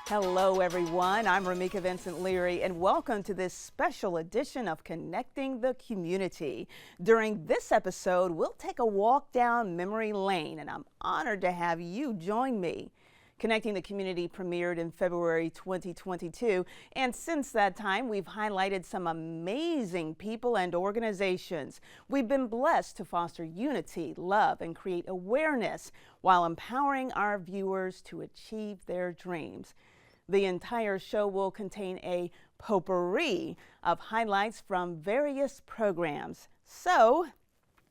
Hello, everyone. I'm Rameca Vincent Leary, and welcome to this special edition of Connecting the Community. During this episode, we'll take a walk down memory lane, and I'm honored to have you join me. Connecting the Community premiered in February 2022, and since that time, we've highlighted some amazing people and organizations. We've been blessed to foster unity, love, and create awareness while empowering our viewers to achieve their dreams. The entire show will contain a potpourri of highlights from various programs. So,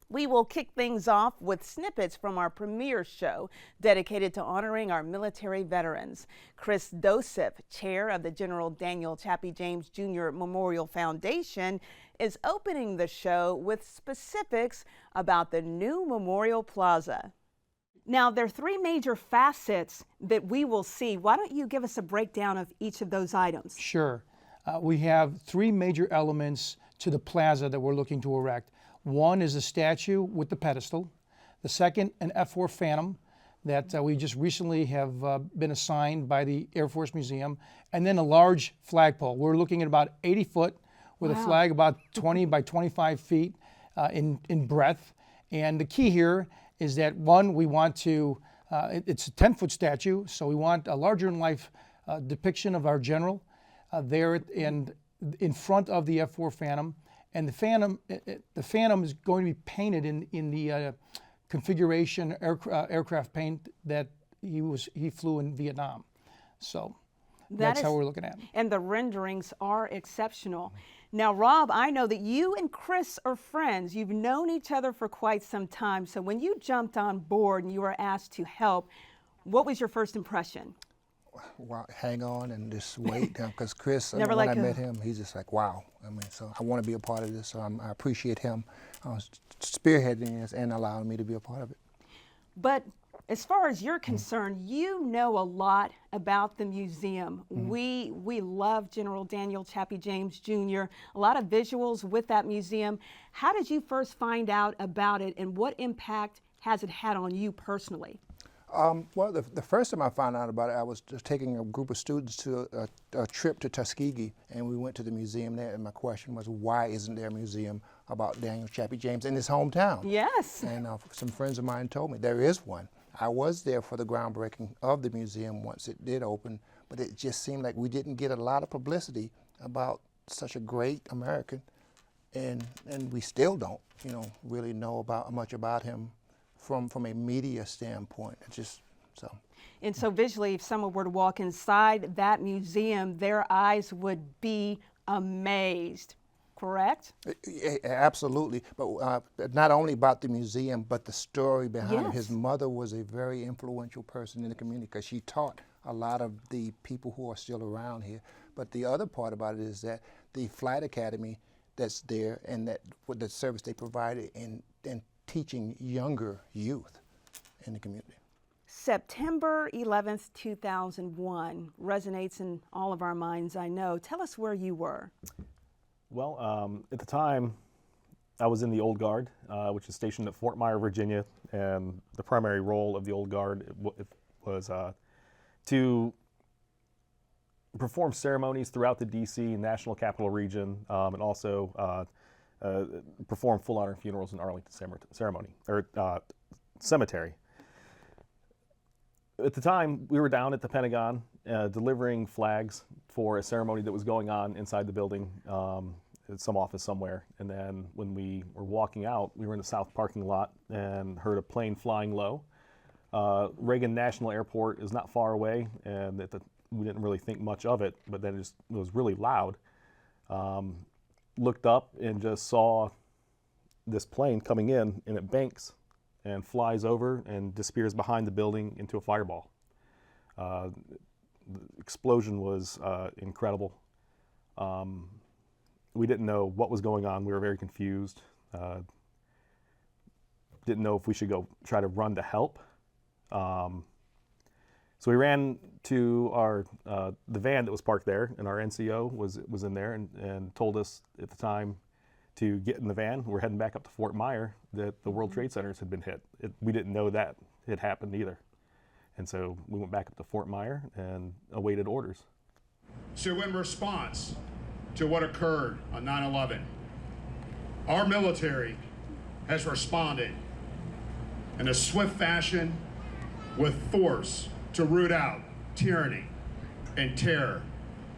we will kick things off with snippets from our premiere show dedicated to honoring our military veterans. Chris Dosif, chair of the General Daniel Chappie James Jr. Memorial Foundation, is opening the show with specifics about the new Memorial Plaza. Now, there are three major facets that we will see. Why don't you give us a breakdown of each of those items? Sure. We have three major elements to the plaza that we're looking to erect. One is a statue with the pedestal. The second, an F-4 Phantom that we just recently have been assigned by the Air Force Museum. And then a large flagpole. We're looking at about 80 foot with a flag about 20 by 25 feet in breadth. And the key here is that, one, we want to, it's a 10-foot statue, so we want a larger-than-life depiction of our general there and in front of the F-4 Phantom. And the Phantom is going to be painted in the configuration aircraft paint that he flew in Vietnam. So that's how we're looking at it. And the renderings are exceptional. Now, Rob, I know that you and Chris are friends. You've known each other for quite some time. So when you jumped on board and you were asked to help, what was your first impression? Wow, hang on and just wait, because Chris, Never when let I go. met him, he's just like, wow. I mean, so I want to be a part of this, so I appreciate him spearheading this and allowing me to be a part of it. But as far as you're concerned, you know a lot about the museum. We love General Daniel Chappie James Jr., a lot of visuals with that museum. How did you first find out about it, and what impact has it had on you personally? Well, the first time I found out about it, I was just taking a group of students to a trip to Tuskegee, and we went to the museum there, and my question was, why isn't there a museum about Daniel Chappie James in his hometown? Yes. And some friends of mine told me there is one. I was there for the groundbreaking of the museum once it did open, but it just seemed like we didn't get a lot of publicity about such a great American, and we still don't, really know much about him from a media standpoint. It's just so. And so visually, if someone were to walk inside that museum, their eyes would be amazed, correct? Absolutely, but not only about the museum, but the story behind it. Yes. His mother was a very influential person in the community because she taught a lot of the people who are still around here. But the other part about it is that the Flight Academy that's there, and that with the service they provided in teaching younger youth in the community. September 11th, 2001 resonates in all of our minds, I know. Tell us where you were. Well, at the time, I was in the Old Guard, which is stationed at Fort Myer, Virginia, and the primary role of the Old Guard was to perform ceremonies throughout the D.C. National Capital Region, and also perform full honor funerals in Arlington Cemetery. At the time, we were down at the Pentagon delivering flags for a ceremony that was going on inside the building, at some office somewhere. And then when we were walking out, we were in the south parking lot and heard a plane flying low. Reagan National Airport is not far away, and we didn't really think much of it, but then it was really loud. Looked up and just saw this plane coming in, and it banks and flies over and disappears behind the building into a fireball. The explosion was incredible. We didn't know what was going on. We were very confused. Didn't know if we should go try to run to help. So we ran to the van that was parked there, and our NCO was in there and told us at the time to get in the van. We're heading back up to Fort Myer that the World Trade Centers had been hit. We didn't know that had happened either. And so we went back up to Fort Myer and awaited orders. So in response to what occurred on 9/11, our military has responded in a swift fashion with force to root out tyranny and terror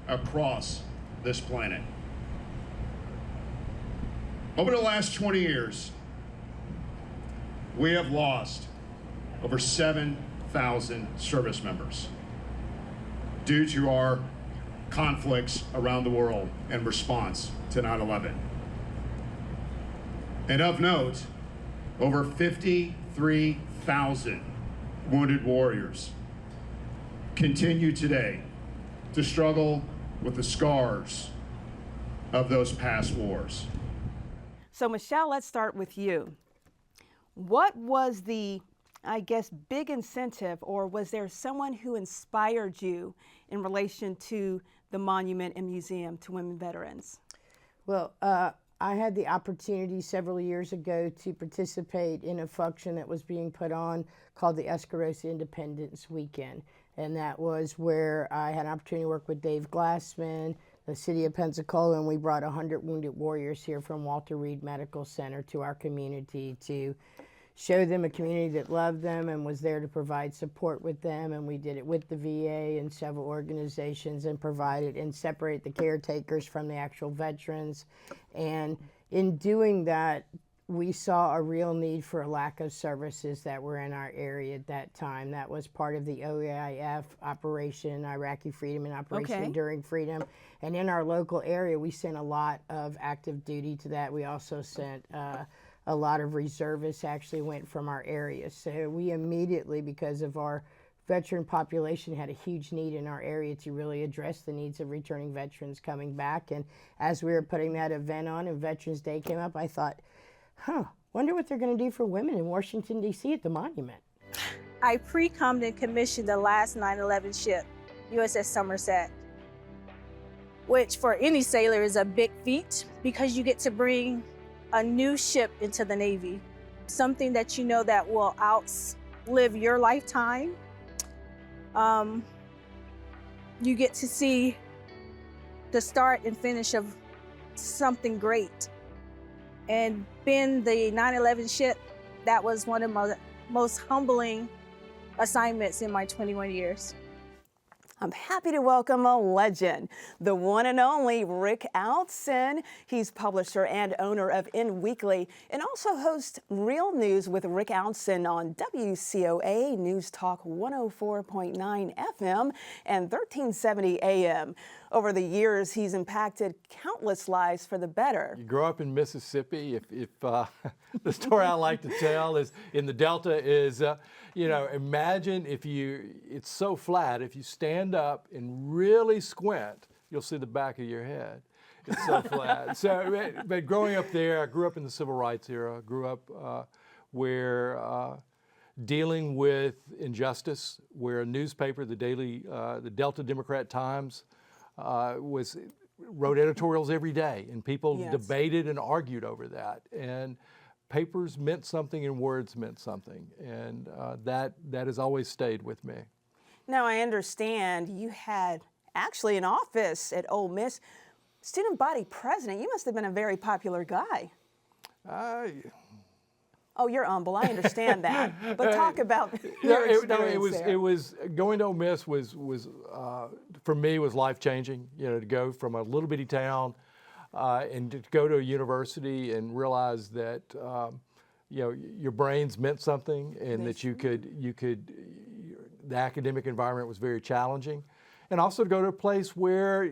across this planet. Over the last 20 years, we have lost over 7,000 service members due to our conflicts around the world in response to 9/11. And of note, over 53,000 wounded warriors continue today to struggle with the scars of those past wars. So Michelle, let's start with you. What was the, I guess, big incentive, or was there someone who inspired you in relation to the monument and museum to women veterans? Well, I had the opportunity several years ago to participate in a function that was being put on called the Escarosa Independence Weekend. And that was where I had an opportunity to work with Dave Glassman, the city of Pensacola, and we brought 100 wounded warriors here from Walter Reed Medical Center to our community to show them a community that loved them and was there to provide support with them. And we did it with the VA and several organizations and provided and separate the caretakers from the actual veterans. And in doing that, we saw a real need for a lack of services that were in our area at that time. That was part of the OAIF Operation Iraqi Freedom and Operation Enduring Freedom. And in our local area, we sent a lot of active duty to that. We also sent a lot of reservists actually went from our area. So we immediately, because of our veteran population, had a huge need in our area to really address the needs of returning veterans coming back. And as we were putting that event on and Veterans Day came up, I thought, wonder what they're going to do for women in Washington, D.C. at the monument. I pre-commed and commissioned the last 9/11 ship, USS Somerset, which for any sailor is a big feat because you get to bring a new ship into the Navy, something that you know that will outlive your lifetime. You get to see the start and finish of something great. And being the 9/11 ship, that was one of my most humbling assignments in my 21 years. I'm happy to welcome a legend, the one and only Rick Outzen. He's publisher and owner of In Weekly and also hosts Real News with Rick Outzen on WCOA News Talk 104.9 FM and 1370 AM. Over the years, he's impacted countless lives for the better. You grow up in Mississippi. If the story I like to tell is in the Delta is, imagine it's so flat. If you stand up and really squint, you'll see the back of your head. It's so flat. But growing up there, I grew up in the Civil Rights era. I grew up where dealing with injustice, where a newspaper, the Delta Democrat Times, wrote editorials every day, and people debated and argued over that. And papers meant something and words meant something, and that has always stayed with me. Now, I understand you had actually an office at Ole Miss, student body president. You must have been a very popular guy. Oh, you're humble. I understand that. But talk about your experience there. It was going to Ole Miss was for me was life changing. To go from a little bitty town and to go to a university and realize that your brains meant something, and that you could the academic environment was very challenging, and also to go to a place where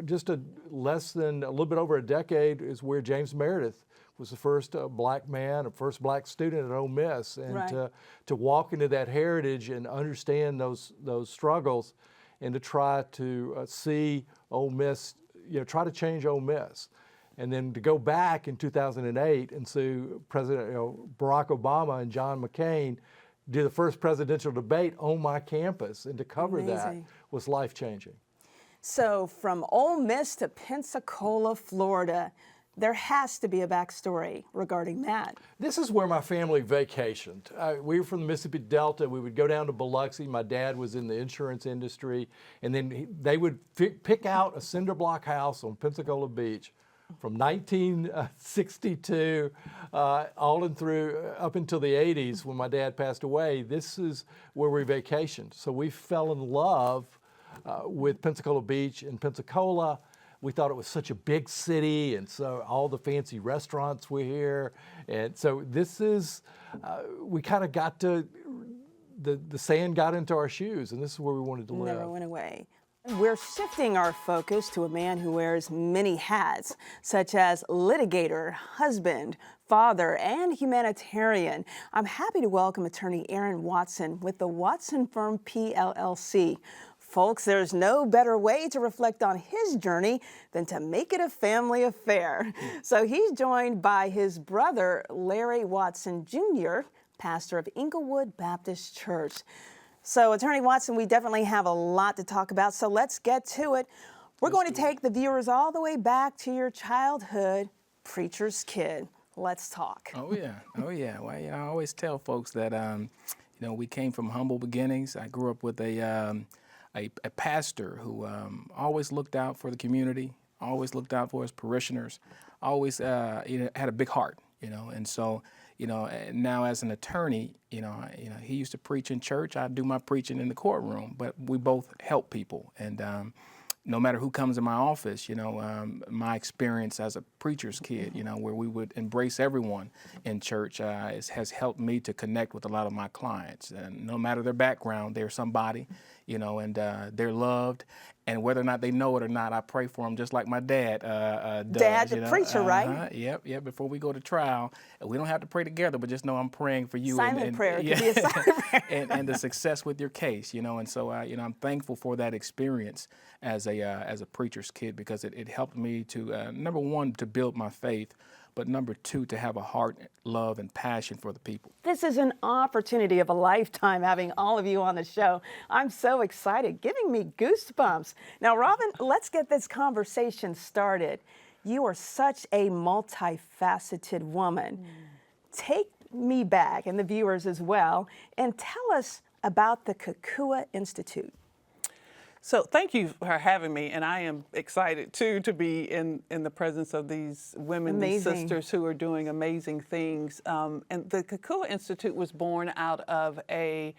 just a little bit over a decade is where James Meredith was the first black man, the first black student at Ole Miss, and to walk into that heritage and understand those struggles, and to try to see Ole Miss, try to change Ole Miss, and then to go back in 2008 and see President Barack Obama and John McCain do the first presidential debate on my campus, and to cover that was life changing. So from Ole Miss to Pensacola, Florida. There has to be a backstory regarding that. This is where my family vacationed. We were from the Mississippi Delta. We would go down to Biloxi. My dad was in the insurance industry. And then they would pick out a cinder block house on Pensacola Beach from 1962 all in through up until the 80s when my dad passed away. This is where we vacationed. So we fell in love with Pensacola Beach and Pensacola. We thought it was such a big city, and so all the fancy restaurants were here. And so this is, we kind of got to, the sand got into our shoes, and this is where we wanted to live. Never went away. We're shifting our focus to a man who wears many hats, such as litigator, husband, father, and humanitarian. I'm happy to welcome attorney Aaron Watson with the Watson Firm PLLC. Folks, there's no better way to reflect on his journey than to make it a family affair. So he's joined by his brother, Larry Watson Jr., pastor of Inglewood Baptist Church. So, Attorney Watson, we definitely have a lot to talk about, so let's get to it. We're going to take the viewers all the way back to your childhood, preacher's kid. Let's talk. Oh, yeah. Oh, yeah. Well, I always tell folks that, we came from humble beginnings. I grew up with a pastor who always looked out for the community, always looked out for his parishioners, always had a big heart, and so, now as an attorney, he used to preach in church. I do my preaching in the courtroom, but we both help people. And no matter who comes in my office, my experience as a preacher's kid, where we would embrace everyone in church has helped me to connect with a lot of my clients. And no matter their background, they're somebody, and they're loved. And whether or not they know it or not, I pray for them just like my dad does. Dad, the preacher, right? Yep. Before we go to trial, we don't have to pray together, but just know I'm praying for you. Silent prayer. It could be a silent prayer. and the success with your case, And so, I'm thankful for that experience as a preacher's kid because it helped me to, number one, to build my faith, but number two, to have a heart, love, and passion for the people. This is an opportunity of a lifetime having all of you on the show. I'm so excited, giving me goosebumps. Now, Robin, let's get this conversation started. You are such a multifaceted woman. Take me back, and the viewers as well, and tell us about the Kukua Institute. So thank you for having me, and I am excited too to be in the presence of these women, these sisters who are doing amazing things. And the Kukua Institute was born out of a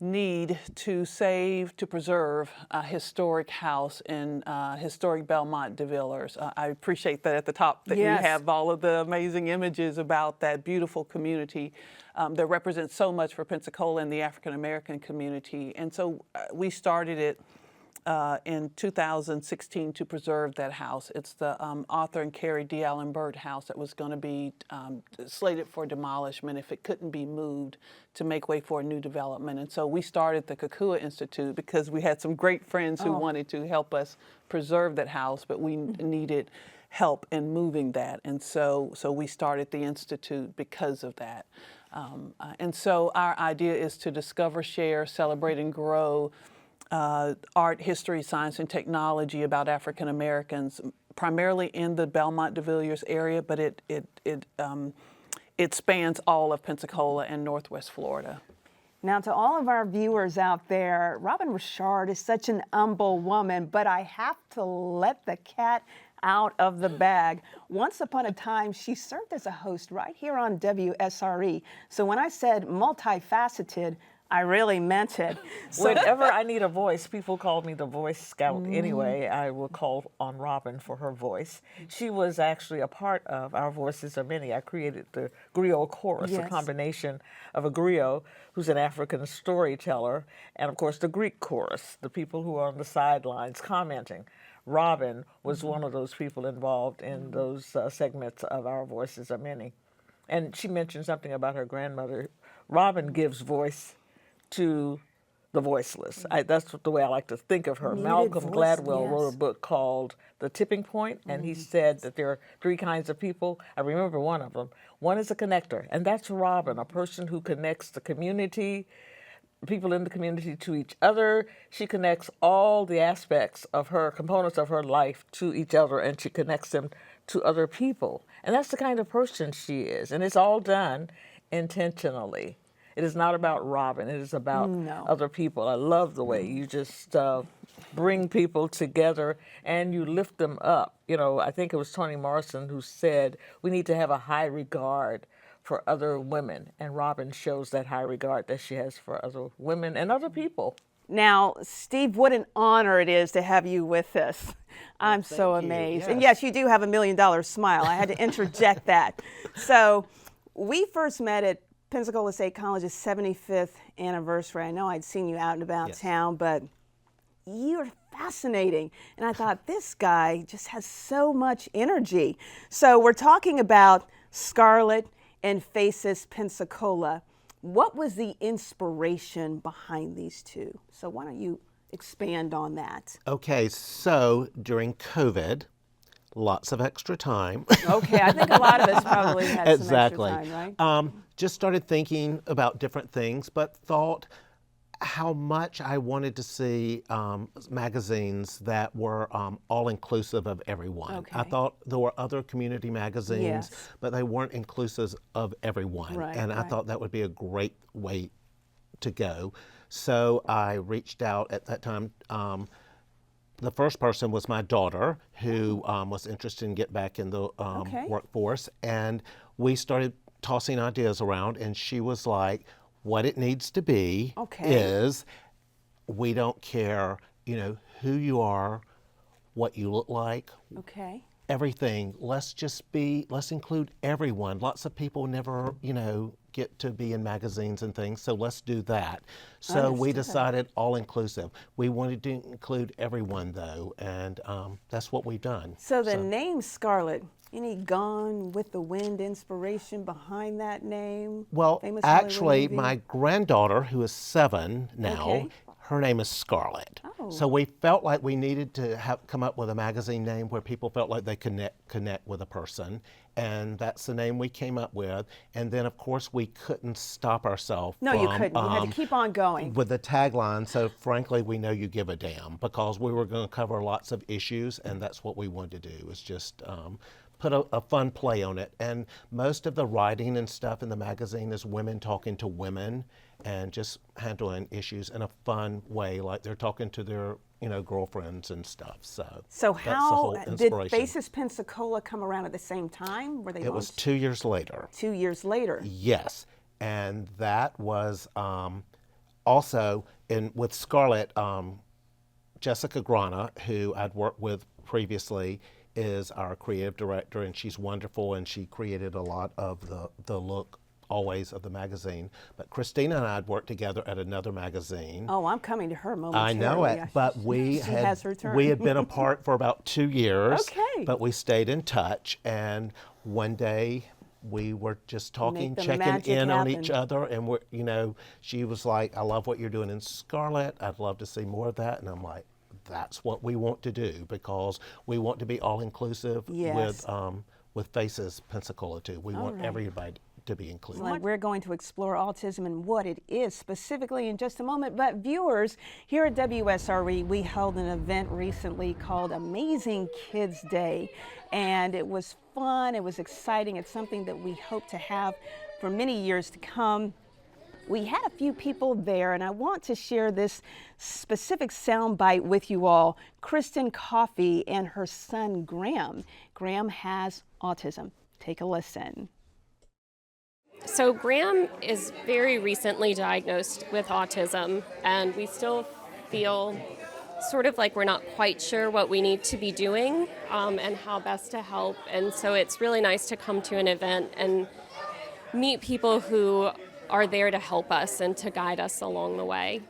need to save, to preserve a historic house in historic Belmont de Villiers. I appreciate that at the top that you have all of the amazing images about that beautiful community that represents so much for Pensacola and the African American community. And so we started it in 2016 to preserve that house. It's the Arthur and Carrie D. Allen Byrd house that was going to be slated for demolishment if it couldn't be moved to make way for a new development. And so we started the Kukua Institute because we had some great friends who wanted to help us preserve that house, but we needed help in moving that. And so we started the Institute because of that. And so our idea is to discover, share, celebrate, and grow art, history, science, and technology about African Americans, primarily in the Belmont de Villiers area, but it spans all of Pensacola and Northwest Florida. Now, to all of our viewers out there, Robin Richard is such an humble woman, but I have to let the cat out of the bag. Once upon a time, she served as a host right here on WSRE. So when I said multifaceted, I really meant it. So whenever I need a voice, people call me the voice scout anyway. I will call on Robin for her voice. She was actually a part of Our Voices Are Many. I created the griot chorus, a combination of a griot, who's an African storyteller, and of course the Greek chorus, the people who are on the sidelines commenting. Robin was one of those people involved in those segments of Our Voices Are Many. And she mentioned something about her grandmother. Robin gives voice to the voiceless. That's the way I like to think of her. Malcolm Gladwell wrote a book called The Tipping Point, and he said that there are three kinds of people. I remember one of them. One is a connector, and that's Robin, a person who connects the community, people in the community to each other. She connects all the aspects of her, components of her life to each other, and she connects them to other people. And that's the kind of person she is. And it's all done intentionally. It is not about Robin. It is about other people. I love the way you just bring people together and you lift them up. You know, I think it was Toni Morrison who said we need to have a high regard for other women. And Robin shows that high regard that she has for other women and other people. Now, Steve, what an honor it is to have you with us. I'm so amazed. And yes, you do have $1 million smile. I had to interject that. So we first met at Pensacola State College's 75th anniversary. I know I'd seen you out and about town, but you're fascinating. And I thought, this guy just has so much energy. So we're talking about Scarlett and Faces Pensacola. What was the inspiration behind these two? So why don't you expand on that? Okay, so during COVID, lots of extra time. Okay, I think a lot of us probably had exactly. some extra time, right? Just started thinking about different things, but thought how much I wanted to see magazines that were all-inclusive of everyone. Okay. I thought there were other community magazines, but they weren't inclusive of everyone. Right, and I thought that would be a great way to go. So I reached out at that time. The first person was my daughter, who was interested in getting back in the workforce. And we started tossing ideas around, and she was like, what it needs to be is, we don't care, you know, who you are, what you look like, everything. Let's include everyone. Lots of people never, you know, get to be in magazines and things, so let's do that. So we decided all inclusive. We wanted to include everyone though, and that's what we've done. So the name Scarlett, any Gone with the Wind inspiration behind that name? Well, actually, my granddaughter, who is 7 now, her name is Scarlett. So we felt like we needed to come up with a magazine name where people felt like they connect with a person. And that's the name we came up with. And then, of course, we couldn't stop ourselves. No, you couldn't. You had to keep on going. With the tagline, so frankly, we know you give a damn, because we were going to cover lots of issues, and that's what we wanted to do, is just put a fun play on it. And most of the writing and stuff in the magazine is women talking to women and just handling issues in a fun way, like they're talking to their, you know, girlfriends and stuff. So how did Faces Pensacola come around at the same time? Were they? It was 2 years later. 2 years later. Yes, and that was also with Scarlett. Jessica Grana, who I'd worked with previously, is our creative director, and she's wonderful, and she created a lot of the look always of the magazine. But Christina and I had worked together at another magazine. Oh, I'm coming to her momentarily. I know it, but we had been apart for about 2 years. But we stayed in touch, and one day we were just talking, checking in on each other, and we're, you know, she was like, I love what you're doing in Scarlett. I'd love to see more of that. And I'm like, that's what we want to do, because we want to be all-inclusive with Faces Pensacola too. We want everybody to be included. Well, we're going to explore autism and what it is specifically in just a moment. But viewers, here at WSRE, we held an event recently called Amazing Kids Day. And it was fun, it was exciting. It's something that we hope to have for many years to come. We had a few people there, and I want to share this specific soundbite with you all. Kristen Coffey and her son, Graham. Graham has autism. Take a listen. So Graham is very recently diagnosed with autism, and we still feel sort of like we're not quite sure what we need to be doing and how best to help. And so it's really nice to come to an event and meet people who are there to help us and to guide us along the way.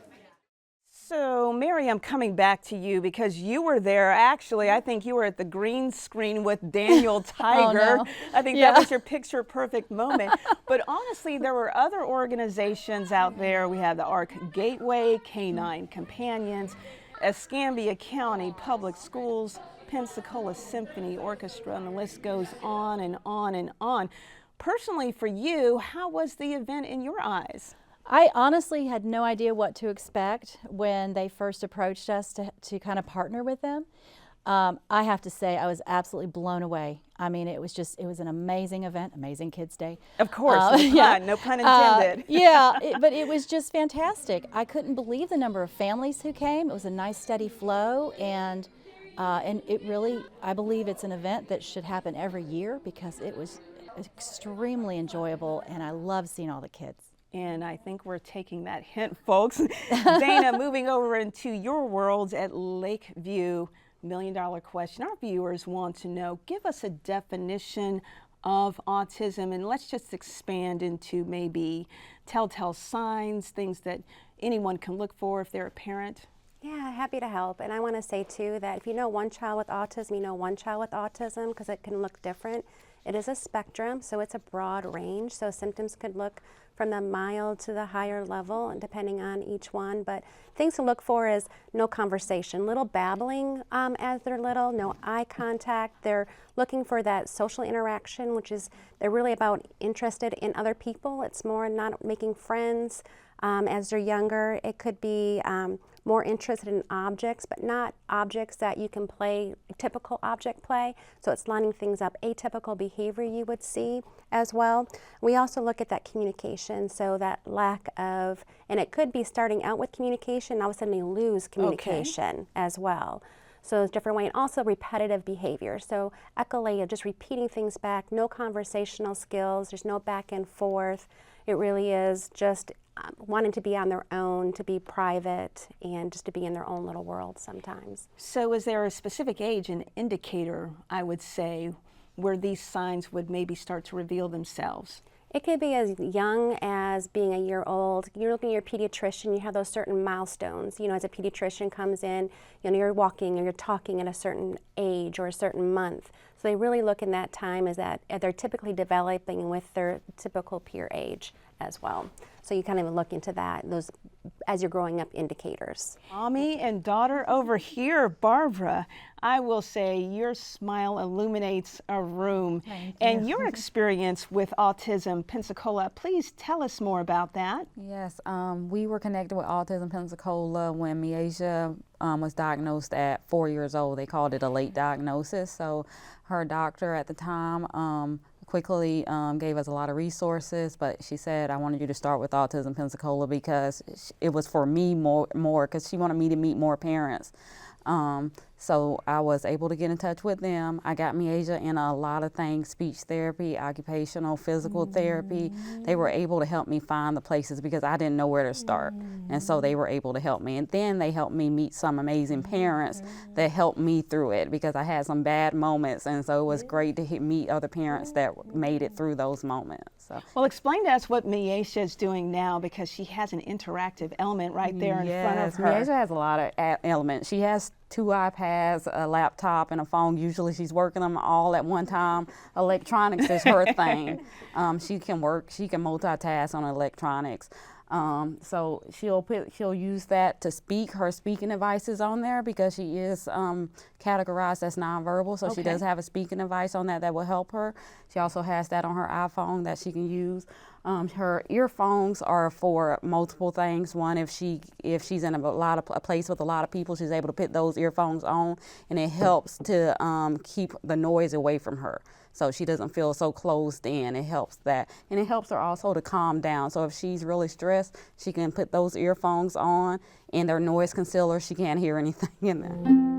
So, Mary, I'm coming back to you because you were there. Actually, I think you were at the green screen with Daniel Tiger. Oh, no. I think that was your picture-perfect moment. But honestly, there were other organizations out there. We had the ARC Gateway, Canine Companions, Escambia County Public Schools, Pensacola Symphony Orchestra, and the list goes on and on and on. Personally, for you, how was the event in your eyes? I honestly had no idea what to expect when they first approached us to kind of partner with them. I have to say I was absolutely blown away. I mean, it was an amazing event, amazing Kids Day. Of course, no pun intended. But it was just fantastic. I couldn't believe the number of families who came. It was a nice steady flow, and it really, I believe it's an event that should happen every year because it was extremely enjoyable, and I love seeing all the kids. And I think we're taking that hint, folks. Dana, moving over into your worlds at Lakeview, $1 million question. Our viewers want to know, give us a definition of autism, and let's just expand into maybe telltale signs, things that anyone can look for if they're a parent. Yeah, happy to help. And I want to say too that if you know one child with autism, you know one child with autism because it can look different. It is a spectrum, so it's a broad range. So symptoms could look from the mild to the higher level, and depending on each one. But things to look for is no conversation, little babbling as they're little, no eye contact. They're looking for that social interaction, which is they're really about interested in other people. It's more not making friends as they're younger. It could be more interested in objects, but not objects that you can play, typical object play. So it's lining things up, atypical behavior you would see as well. We also look at that communication, so that lack of, and it could be starting out with communication, all of a sudden they lose communication as well. So it's a different way, and also repetitive behavior. So echolalia, just repeating things back, no conversational skills, there's no back and forth. It really is just wanting to be on their own, to be private, and just to be in their own little world sometimes. So is there a specific age, an indicator, I would say, where these signs would maybe start to reveal themselves? It could be as young as being a year old. You're looking at your pediatrician, you have those certain milestones. You know, as a pediatrician comes in, you know, you're walking or you're talking at a certain age or a certain month. So they really look in that time as that they're typically developing with their typical peer age as well. So you kind of look into that, those as you're growing up indicators. Mommy and daughter over here, Barbara, I will say your smile illuminates a room. And your experience with autism, Pensacola, please tell us more about that. Yes, we were connected with Autism Pensacola when Miasia was diagnosed at 4 years old. They called it a late diagnosis. So her doctor at the time quickly gave us a lot of resources, but she said, I wanted you to start with Autism Pensacola because it was for me more because she wanted me to meet more parents. So I was able to get in touch with them. I got Miasia in a lot of things, speech therapy, occupational, physical therapy. They were able to help me find the places because I didn't know where to start. And so they were able to help me. And then they helped me meet some amazing parents that helped me through it because I had some bad moments. And so it was great to meet other parents that made it through those moments. So. Well, explain to us what Miasia is doing now because she has an interactive element right there in front of her. Miasia has a lot of elements. She has 2 iPads, a laptop, and a phone. Usually she's working them all at one time. Electronics is her thing. She can multitask on electronics. So she'll use that to speak. Her speaking device is on there because she is categorized as nonverbal, so she does have a speaking device on that will help her. She also has that on her iPhone that she can use. Her earphones are for multiple things. One, if she's in a place with a lot of people, she's able to put those earphones on, and it helps to keep the noise away from her. So she doesn't feel so closed in. It helps that. And it helps her also to calm down. So if she's really stressed, she can put those earphones on and their noise concealer. She can't hear anything in there.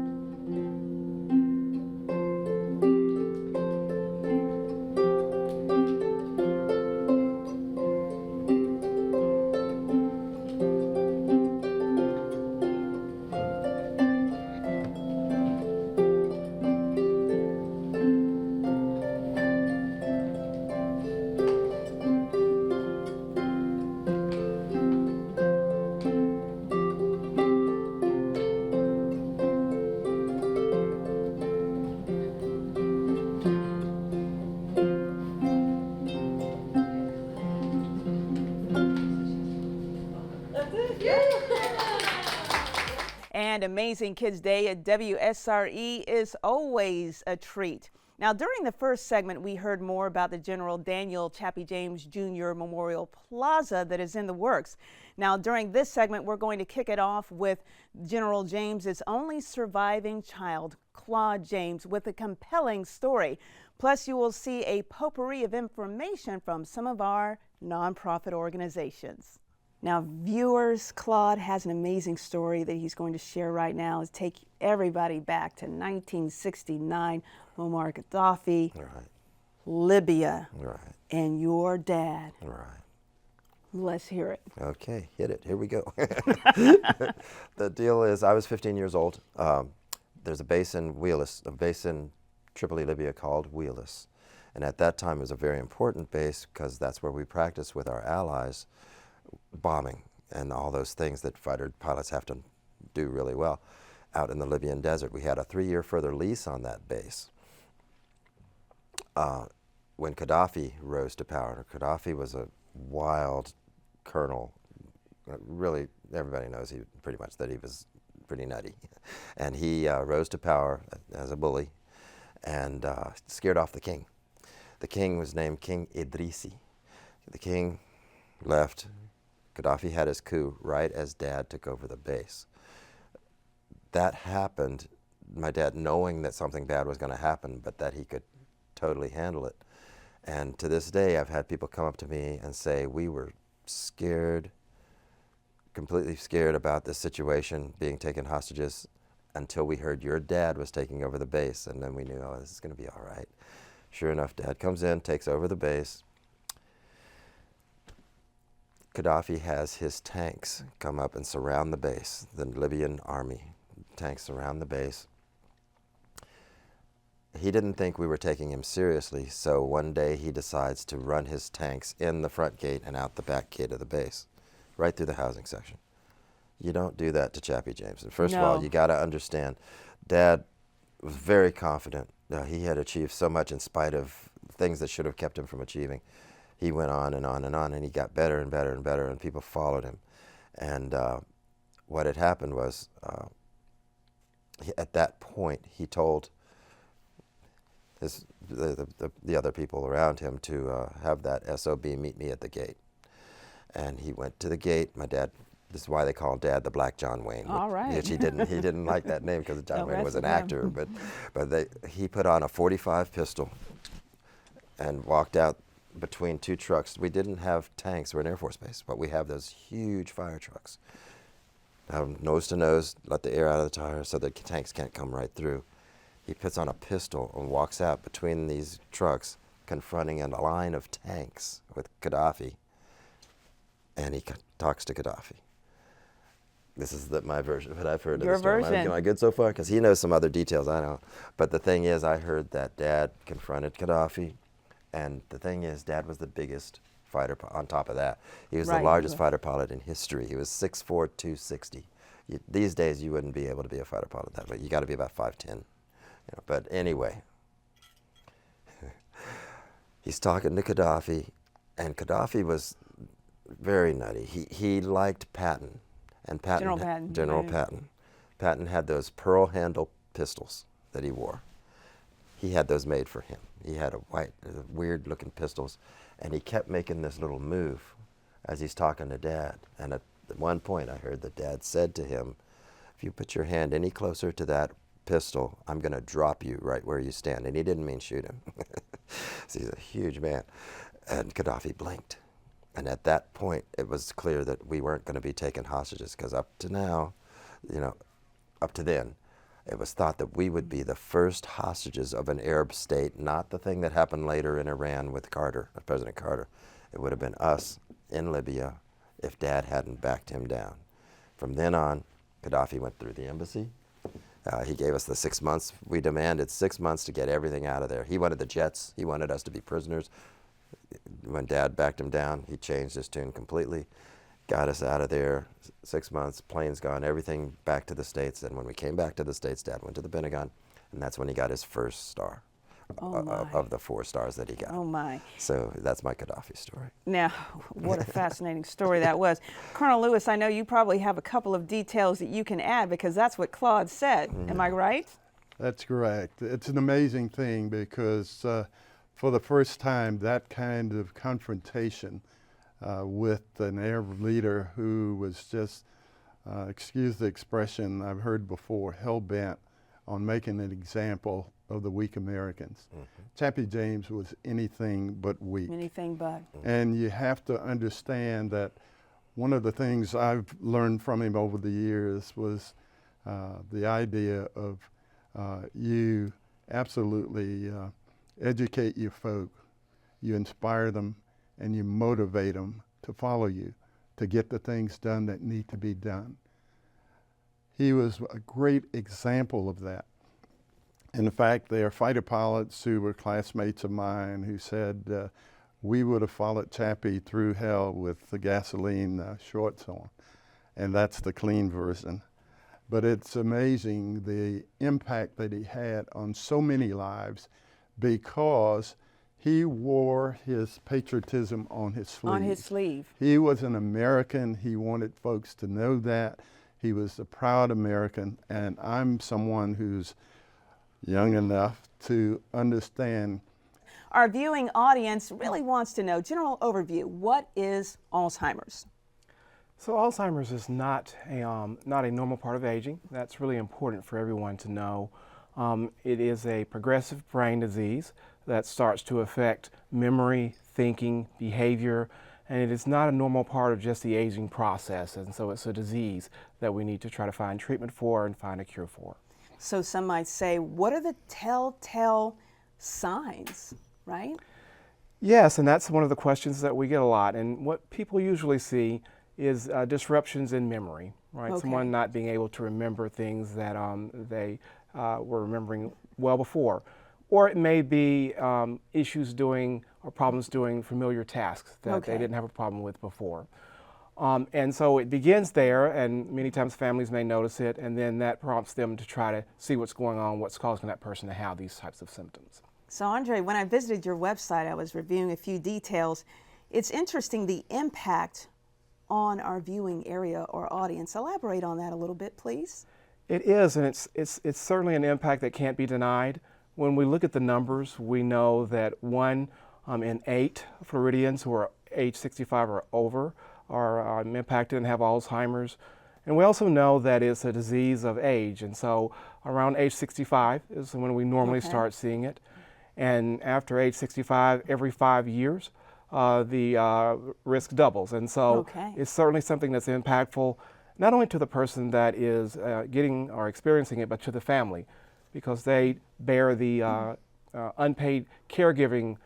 And Amazing Kids Day at WSRE is always a treat. Now, during the first segment, we heard more about the General Daniel Chappie James Jr. Memorial Plaza that is in the works. Now, during this segment, we're going to kick it off with General James's only surviving child, Claude James, with a compelling story. Plus, you will see a potpourri of information from some of our nonprofit organizations. Now, viewers, Claude has an amazing story that he's going to share right now. Let's take everybody back to 1969, Muammar Gaddafi, Libya, and your dad. Let's hear it. Okay, hit it. Here we go. The deal is, I was 15 years old. There's a base in Wheelis, a base in Tripoli, Libya called Wheelis. And at that time, it was a very important base because that's where we practiced with our allies bombing and all those things that fighter pilots have to do really well out in the Libyan desert. We had a 3-year further lease on that base. When Gaddafi rose to power, Gaddafi was a wild colonel. Really, everybody knows pretty much that he was pretty nutty. And he rose to power as a bully and scared off the king. The king was named King Idrisi. The king left. Gaddafi had his coup right as Dad took over the base. That happened, my dad knowing that something bad was going to happen, but that he could totally handle it. And to this day, I've had people come up to me and say, we were scared, completely scared about this situation, being taken hostages, until we heard your dad was taking over the base, and then we knew, oh, this is going to be all right. Sure enough, Dad comes in, takes over the base. Gaddafi has his tanks come up and surround the base. The Libyan army tanks surround the base. He didn't think we were taking him seriously, so one day he decides to run his tanks in the front gate and out the back gate of the base, right through the housing section. You don't do that to Chappie James. And first of all, you got to understand, Dad was very confident. He had achieved so much in spite of things that should have kept him from achieving. He went on and on and on, and he got better and better and better, and people followed him. And what had happened was, at that point, he told the other people around him to have that SOB meet me at the gate. And he went to the gate. My dad, this is why they call Dad the Black John Wayne. All right. Which he didn't like that name because John Wayne was an actor. But he put on a .45 pistol and walked out between two trucks. We didn't have tanks. We're an Air Force base, but we have those huge fire trucks. Nose to nose, let the air out of the tires so the tanks can't come right through. He puts on a pistol and walks out between these trucks, confronting a line of tanks with Gaddafi, and he talks to Gaddafi. This is my version, what I've heard of the story. Am I good so far? Because he knows some other details I don't. But the thing is, I heard that Dad confronted Gaddafi, and the thing is, Dad was the biggest fighter. On top of that, he was the largest fighter pilot in history. He was 6'4", 260. These days, you wouldn't be able to be a fighter pilot that way. You got to be about 5'10". But anyway, he's talking to Gaddafi, and Gaddafi was very nutty. He liked Patton, and General Patton. Patton had those pearl handle pistols that he wore. He had those made for him. He had weird looking pistols, and he kept making this little move as he's talking to Dad. And at one point, I heard that Dad said to him, "If you put your hand any closer to that pistol, I'm going to drop you right where you stand." And he didn't mean shoot him. So he's a huge man. And Gaddafi blinked. And at that point, it was clear that we weren't going to be taking hostages, because up to now, up to then, it was thought that we would be the first hostages of an Arab state, not the thing that happened later in Iran with President Carter. It would have been us in Libya if Dad hadn't backed him down. From then on, Gaddafi went through the embassy. He gave us the 6 months. We demanded 6 months to get everything out of there. He wanted the jets. He wanted us to be prisoners. When Dad backed him down, he changed his tune completely, got us out of there. 6 months, planes gone, everything back to the States. And when we came back to the States, Dad went to the Pentagon, and that's when he got his first star of the 4 stars that he got. Oh, my. So that's my Gaddafi story. Now, what a fascinating story that was. Colonel Lewis, I know you probably have a couple of details that you can add, because that's what Claude said. Am I right? That's correct. It's an amazing thing because for the first time, that kind of confrontation with an Arab leader who was just, excuse the expression I've heard before, hell-bent on making an example of the weak Americans. Chappie James was anything but weak. Anything but. And you have to understand that one of the things I've learned from him over the years was the idea of you absolutely educate your folk, you inspire them, and you motivate them to follow you, to get the things done that need to be done. He was a great example of that. In fact, there are fighter pilots who were classmates of mine who said, we would have followed Chappie through hell with the gasoline shorts on, and that's the clean version. But it's amazing the impact that he had on so many lives because he wore his patriotism on his sleeve. On his sleeve. He was an American. He wanted folks to know that. He was a proud American, and I'm someone who's young enough to understand. Our viewing audience really wants to know, general overview, what is Alzheimer's? So Alzheimer's is not a normal part of aging. That's really important for everyone to know. It is a progressive brain disease that starts to affect memory, thinking, behavior, and it is not a normal part of just the aging process. And so it's a disease that we need to try to find treatment for and find a cure for. So some might say, what are the telltale signs, right? Yes, and that's one of the questions that we get a lot. And what people usually see is disruptions in memory, right? Okay. Someone not being able to remember things that they were remembering well before. Or it may be issues doing or problems doing familiar tasks that they didn't have a problem with before. And so it begins there, and many times families may notice it, and then that prompts them to try to see what's going on, what's causing that person to have these types of symptoms. So Andre, when I visited your website, I was reviewing a few details. It's interesting the impact on our viewing area or audience. Elaborate on that a little bit, please. It is, and it's certainly an impact that can't be denied. When we look at the numbers, we know that 1 in 8 Floridians who are age 65 or over are impacted and have Alzheimer's. And we also know that it's a disease of age, and so around age 65 is when we normally start seeing it. And after age 65, every 5 years, the risk doubles. And so it's certainly something that's impactful, not only to the person that is getting or experiencing it, but to the family, because they bear the unpaid caregiving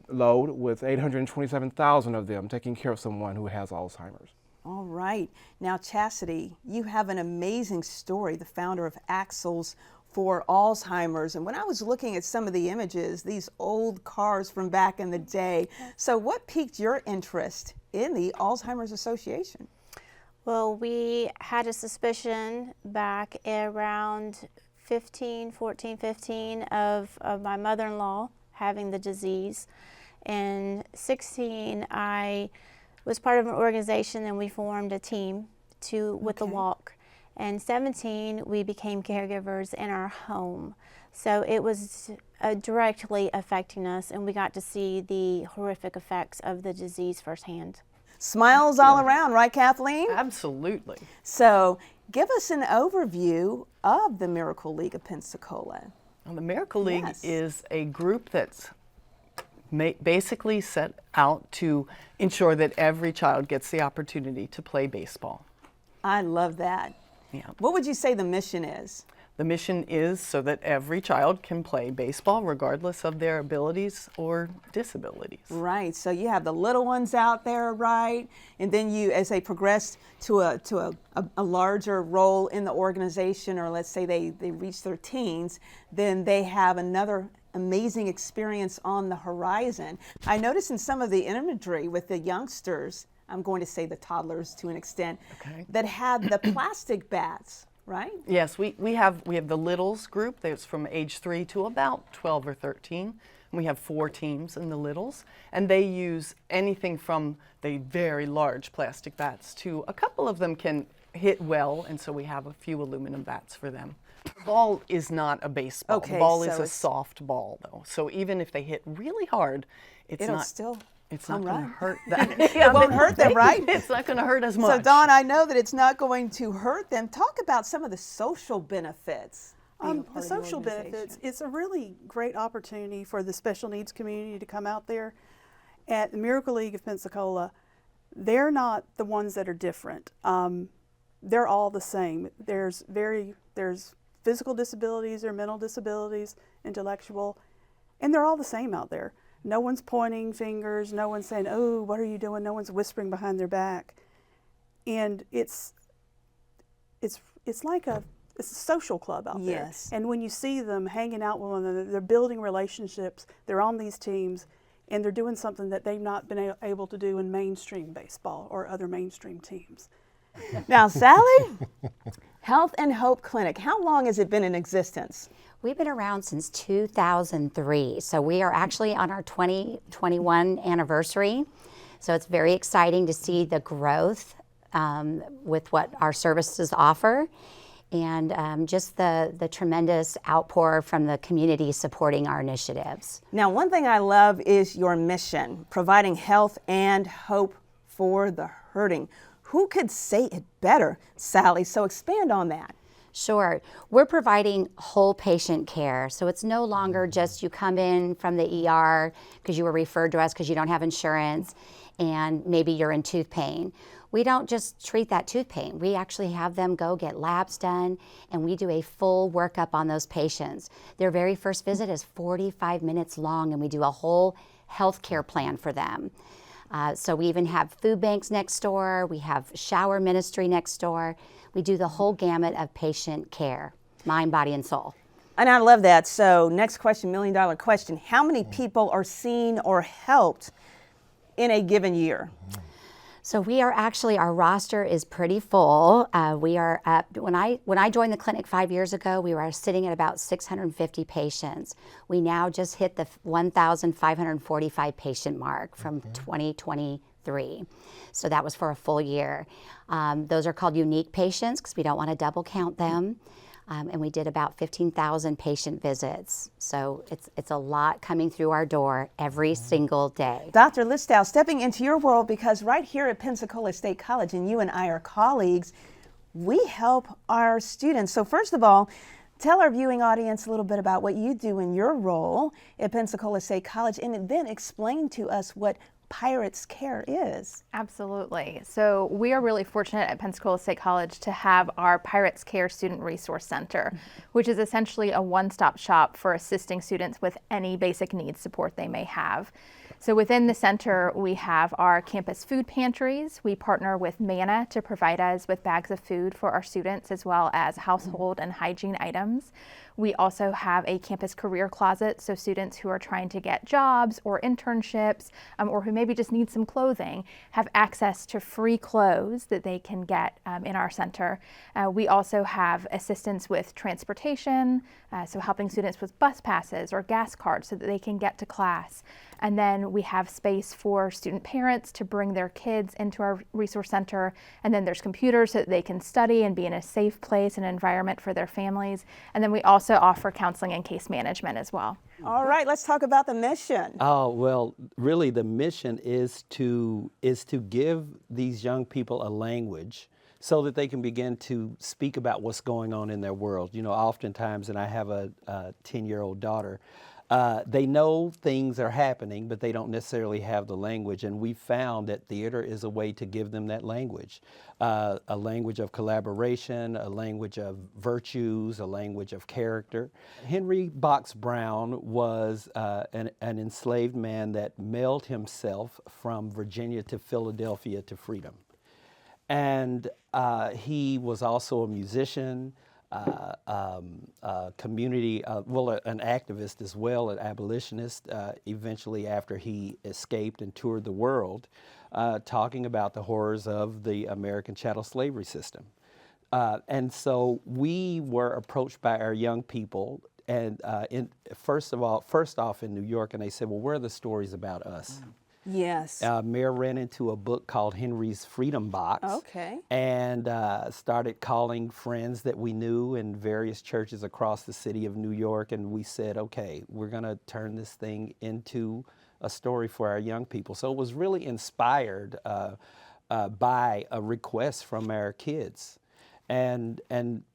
load with 827,000 of them taking care of someone who has Alzheimer's. All right. Now, Chastity, you have an amazing story, the founder of Axles for Alzheimer's. And when I was looking at some of the images, these old cars from back in the day, so what piqued your interest in the Alzheimer's Association? Well, we had a suspicion back around 15 of my mother-in-law having the disease. In 16, I was part of an organization and we formed a team with the walk. And 17, we became caregivers in our home. So it was directly affecting us, and we got to see the horrific effects of the disease firsthand. Smiles all around, right, Kathleen? Absolutely. So give us an overview of the Miracle League of Pensacola. Well, the Miracle League is a group that's basically set out to ensure that every child gets the opportunity to play baseball. I love that. Yeah. What would you say the mission is? The mission is so that every child can play baseball regardless of their abilities or disabilities. Right, so you have the little ones out there, right? And then you, as they progress to a larger role in the organization, or let's say they reach their teens, then they have another amazing experience on the horizon. I noticed in some of the imagery with the youngsters, I'm going to say the toddlers to an extent, that had the plastic bats, right? Yes, we have the littles group that's from age 3 to about 12 or 13. And we have 4 teams in the littles, and they use anything from the very large plastic bats to a couple of them can hit well, and so we have a few aluminum bats for them. Ball is not a baseball. Okay, the ball so is a it's- soft ball, though. So even if they hit really hard, it's It'll not. still It's not home going to run. hurt them. It won't hurt them, right? It's not going to hurt as much. So, Dawn, I know that it's not going to hurt them. Talk about some of the social benefits. being a part The of the social organization. benefits, it's a really great opportunity for the special needs community to come out there. At the Miracle League of Pensacola, they're not the ones that are different. They're all the same. There's physical disabilities, there are mental disabilities, intellectual, and they're all the same out there. No one's pointing fingers, no one's saying, oh, what are you doing? No one's whispering behind their back. And it's like it's a social club out there. Yes. And when you see them hanging out with one another, they're building relationships, they're on these teams, and they're doing something that they've not been able to do in mainstream baseball or other mainstream teams. Now, Sally, Health and Hope Clinic, how long has it been in existence? We've been around since 2003, so we are actually on our 2021 anniversary. So it's very exciting to see the growth with what our services offer, and just the tremendous outpour from the community supporting our initiatives. Now, one thing I love is your mission, providing health and hope for the hurting. Who could say it better, Sally? So expand on that. Sure. We're providing whole patient care. So it's no longer just you come in from the ER because you were referred to us because you don't have insurance and maybe you're in tooth pain. We don't just treat that tooth pain. We actually have them go get labs done, and we do a full workup on those patients. Their very first visit is 45 minutes long, and we do a whole health care plan for them. So we even have food banks next door. We have shower ministry next door. We do the whole gamut of patient care, mind, body, and soul. And I love that. So next question, $1 million question. How many people are seen or helped in a given year? So we are actually, our roster is pretty full. We are up, when I joined the clinic 5 years ago, we were sitting at about 650 patients. We now just hit the 1,545 patient mark from 2023. So that was for a full year. Those are called unique patients because we don't want to double count them. And we did about 15,000 patient visits. So it's a lot coming through our door every single day. Dr. Listow, stepping into your world, because right here at Pensacola State College, and you and I are colleagues, we help our students. So first of all, tell our viewing audience a little bit about what you do in your role at Pensacola State College, and then explain to us what Pirates Care is. Absolutely. So we are really fortunate at Pensacola State College to have our Pirates Care Student Resource Center, which is essentially a one-stop shop for assisting students with any basic needs support they may have. So within the center, we have our campus food pantries. We partner with Manna to provide us with bags of food for our students, as well as household and hygiene items. We also have a campus career closet, so students who are trying to get jobs or internships, or who maybe just need some clothing, have access to free clothes that they can get in our center. We also have assistance with transportation, so helping students with bus passes or gas cards so that they can get to class. And then we have space for student parents to bring their kids into our resource center. And then there's computers so that they can study and be in a safe place and environment for their families. And then we also offer counseling and case management as well. All right, let's talk about the mission. Oh, well, really the mission is to give these young people a language so that they can begin to speak about what's going on in their world. You know, oftentimes, and I have a 10-year-old daughter, they know things are happening, but they don't necessarily have the language. And we found that theater is a way to give them that language, a language of collaboration, a language of virtues, a language of character. Henry Box Brown was an enslaved man that mailed himself from Virginia to Philadelphia to freedom. And he was also a musician, community, an activist as well, an abolitionist, eventually after he escaped and toured the world, talking about the horrors of the American chattel slavery system. And so we were approached by our young people, and first off in New York, and they said, well, where are the stories about us? Yes. Mayor ran into a book called Henry's Freedom Box. Okay. And started calling friends that we knew in various churches across the city of New York. And we said, okay, we're going to turn this thing into a story for our young people. So it was really inspired by a request from our kids. And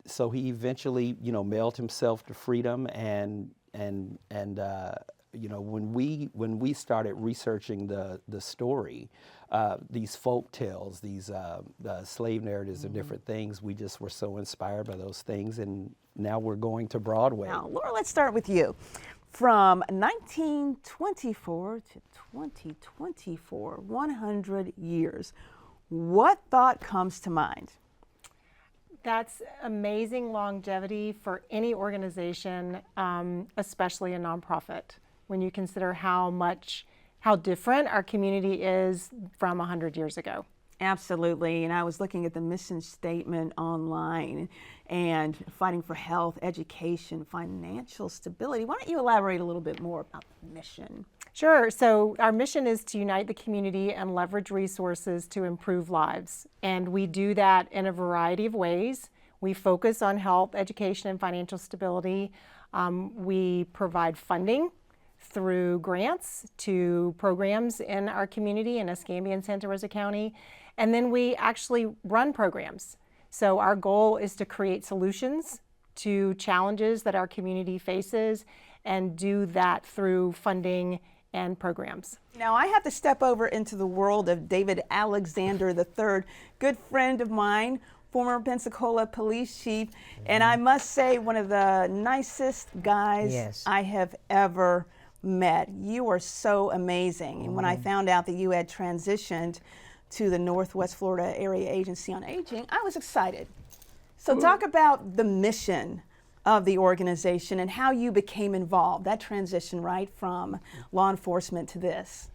so he eventually, mailed himself to Freedom, and when we started researching the story, these folk tales, these slave narratives and different things, we just were so inspired by those things, and now we're going to Broadway. Now, Laura, let's start with you. From 1924 to 2024, 100 years. What thought comes to mind? That's amazing longevity for any organization, especially a nonprofit, when you consider how different our community is from 100 years ago. Absolutely, and I was looking at the mission statement online, and fighting for health, education, financial stability. Why don't you elaborate a little bit more about the mission? Sure. So our mission is to unite the community and leverage resources to improve lives. And we do that in a variety of ways. We focus on health, education, and financial stability. We provide funding through grants to programs in our community in Escambia and Santa Rosa County. And then we actually run programs. So our goal is to create solutions to challenges that our community faces, and do that through funding and programs. Now I have to step over into the world of David Alexander III, good friend of mine, former Pensacola police chief, and I must say one of the nicest guys I have ever met. You are so amazing. And when I found out that you had transitioned to the Northwest Florida Area Agency on Aging, I was excited. So talk about the mission of the organization and how you became involved, that transition, right, from law enforcement to this.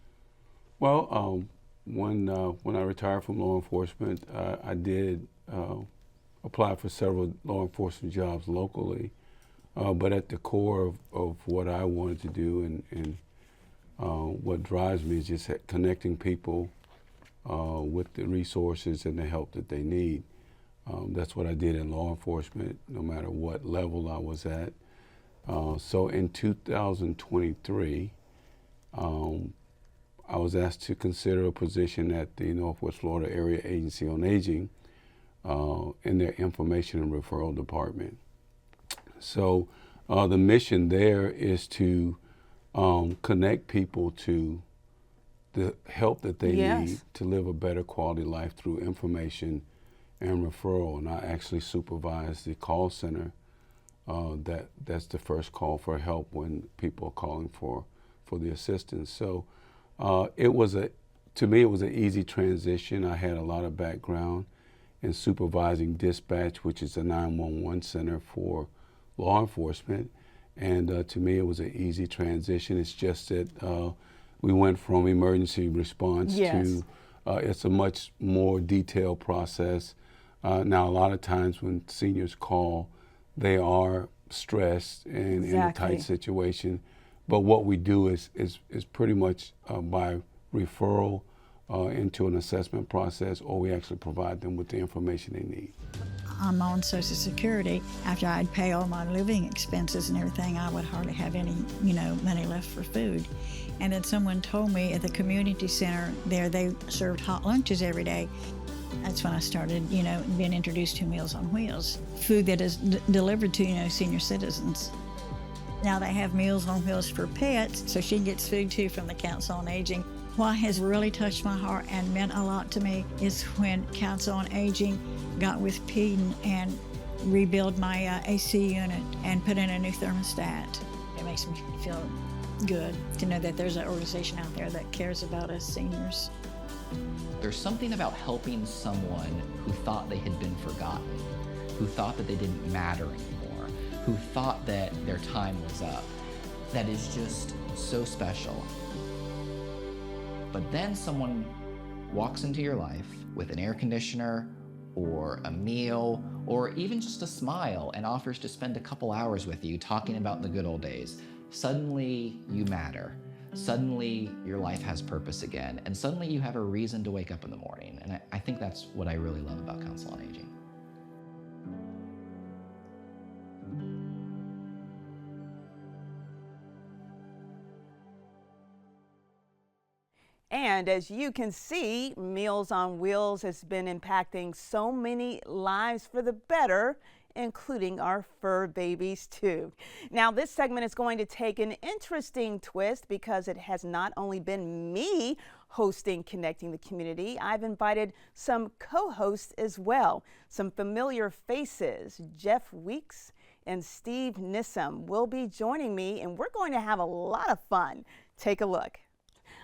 Well, when I retired from law enforcement, I did apply for several law enforcement jobs locally, but at the core of what I wanted to do and what drives me is just connecting people with the resources and the help that they need. That's what I did in law enforcement, no matter what level I was at. So in 2023, I was asked to consider a position at the Northwest Florida Area Agency on Aging in their Information and Referral Department. So the mission there is to connect people to the help that they need to live a better quality life through information and referral. And I actually supervise the call center. That's the first call for help when people are calling for the assistance. So to me, it was an easy transition. I had a lot of background in supervising dispatch, which is a 911 center for law enforcement. And to me, it was an easy transition. It's just that we went from emergency response to it's a much more detailed process. Now, a lot of times when seniors call, they are stressed and in a tight situation. But what we do is pretty much by referral into an assessment process, or we actually provide them with the information they need. I'm on Social Security. After I'd pay all my living expenses and everything, I would hardly have any, money left for food. And then someone told me at the community center there, they served hot lunches every day. That's when I started, being introduced to Meals on Wheels, food that is delivered to, senior citizens. Now they have Meals on Wheels for pets, so she gets food too from the Council on Aging. What has really touched my heart and meant a lot to me is when Council on Aging got with Peden and rebuilt my AC unit and put in a new thermostat. It makes me feel good to know that there's an organization out there that cares about us seniors. There's something about helping someone who thought they had been forgotten, who thought that they didn't matter anymore, who thought that their time was up, that is just so special. But then someone walks into your life with an air conditioner or a meal or even just a smile and offers to spend a couple hours with you talking about the good old days. Suddenly you matter. suddenly your life has purpose again, and suddenly you have a reason to wake up in the morning. And I think that's what I really love about Council on Aging. And as you can see, Meals on Wheels has been impacting so many lives for the better, including our fur babies too. Now this segment is going to take an interesting twist because it has not only been me hosting Connecting the Community, I've invited some co-hosts as well. Some familiar faces, Jeff Weeks and Steve Nissom will be joining me, and we're going to have a lot of fun. Take a look.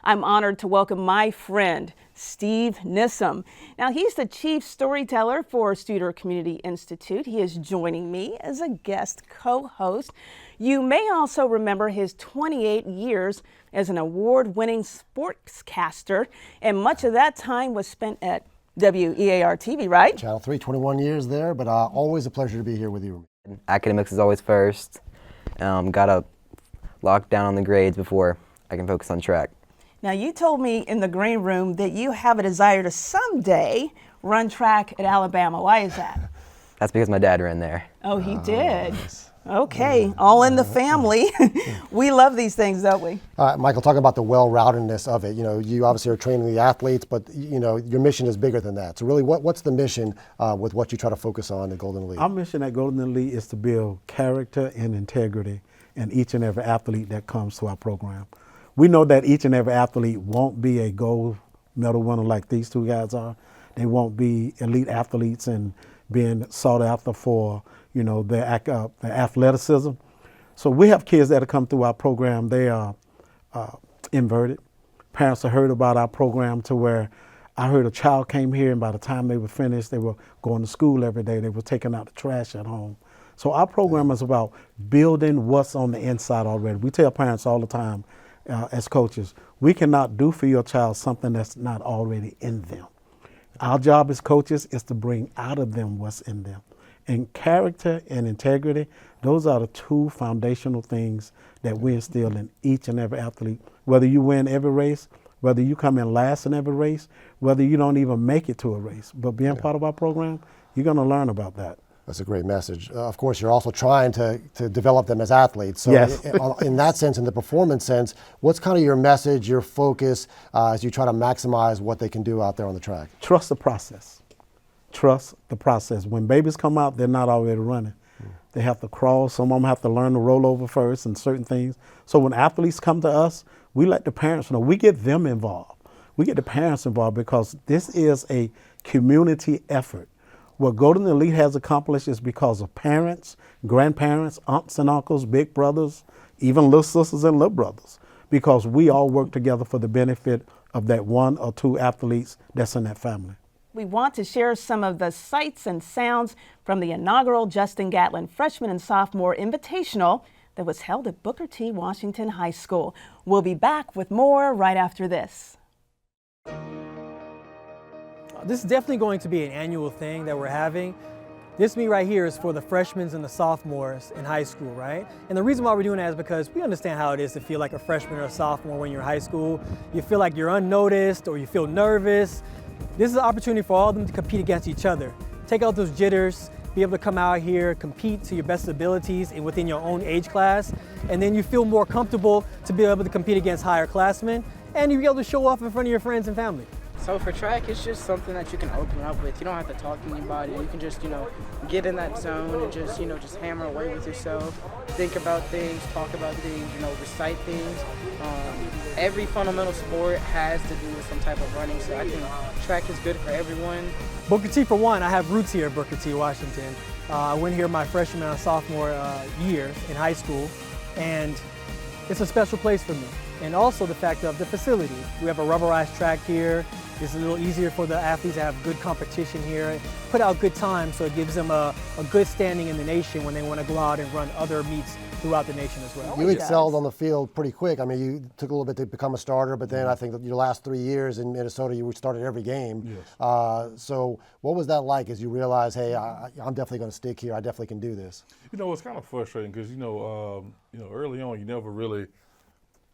I'm honored to welcome my friend, Steve Nissom. Now, he's the chief storyteller for Studer Community Institute. He is joining me as a guest co-host. You may also remember his 28 years as an award-winning sportscaster, and much of that time was spent at WEAR TV, right? Channel 3, 21 years there, but always a pleasure to be here with you. Academics is always first. Got to lock down on the grades before I can focus on track. Now, you told me in the green room that you have a desire to someday run track at Alabama. Why is that? That's because my dad ran there. Oh, he did. Okay, all in the family. We love these things, don't we? Michael, talking about the well-roundedness of it. You know, you obviously are training the athletes, but you know, your mission is bigger than that. So really, what's the mission with what you try to focus on at Golden Elite? Our mission at Golden Elite is to build character and integrity in each and every athlete that comes to our program. We know that each and every athlete won't be a gold medal winner like these two guys are. They won't be elite athletes and being sought after for, you know, their athleticism. So we have kids that have come through our program. They are inverted. Parents have heard about our program to where I heard a child came here and by the time they were finished, they were going to school every day. They were taking out the trash at home. So our program is about building what's on the inside already. We tell parents all the time, as coaches, we cannot do for your child something that's not already in them. Our job as coaches is to bring out of them what's in them. And character and integrity, those are the two foundational things that we instill in each and every athlete. Whether you win every race, whether you come in last in every race, whether you don't even make it to a race, but being part of our program, you're going to learn about that. That's a great message. Of course, you're also trying to develop them as athletes. So yes. in that sense, in the performance sense, what's kind of your message, your focus as you try to maximize what they can do out there on the track? Trust the process. Trust the process. When babies come out, they're not already running. They have to crawl. Some of them have to learn to roll over first and certain things. So when athletes come to us, we let the parents know. We get them involved. We get the parents involved because this is a community effort. What Golden Elite has accomplished is because of parents, grandparents, aunts and uncles, big brothers, even little sisters and little brothers, because we all work together for the benefit of that one or two athletes that's in that family. We want to share some of the sights and sounds from the inaugural Justin Gatlin Freshman and Sophomore Invitational that was held at Booker T. Washington High School. We'll be back with more right after this. This is definitely going to be an annual thing that we're having. This meet right here is for the freshmen and the sophomores in high school, right? And the reason why we're doing that is because we understand how it is to feel like a freshman or a sophomore when you're in high school. You feel like you're unnoticed or you feel nervous. This is an opportunity for all of them to compete against each other. Take out those jitters, be able to come out here, compete to your best abilities and within your own age class. And then you feel more comfortable to be able to compete against higher classmen and you'll be able to show off in front of your friends and family. So for track, it's just something that you can open up with. You don't have to talk to anybody. You can just, get in that zone and just, just hammer away with yourself. Think about things, talk about things, recite things. Every fundamental sport has to do with some type of running, so I think track is good for everyone. Booker T, for one, I have roots here at Booker T, Washington. I went here my freshman and sophomore year in high school, and it's a special place for me. And also the fact of the facility. We have a rubberized track here. It's a little easier for the athletes to have good competition here, put out good time, so it gives them a good standing in the nation when they want to go out and run other meets throughout the nation as well. You excelled on the field pretty quick. I mean, you took a little bit to become a starter, but then I think that your last 3 years in Minnesota, you started every game. Yes. So what was that like as you realized, hey, I'm definitely going to stick here. I definitely can do this. It's kind of frustrating because, early on, you never really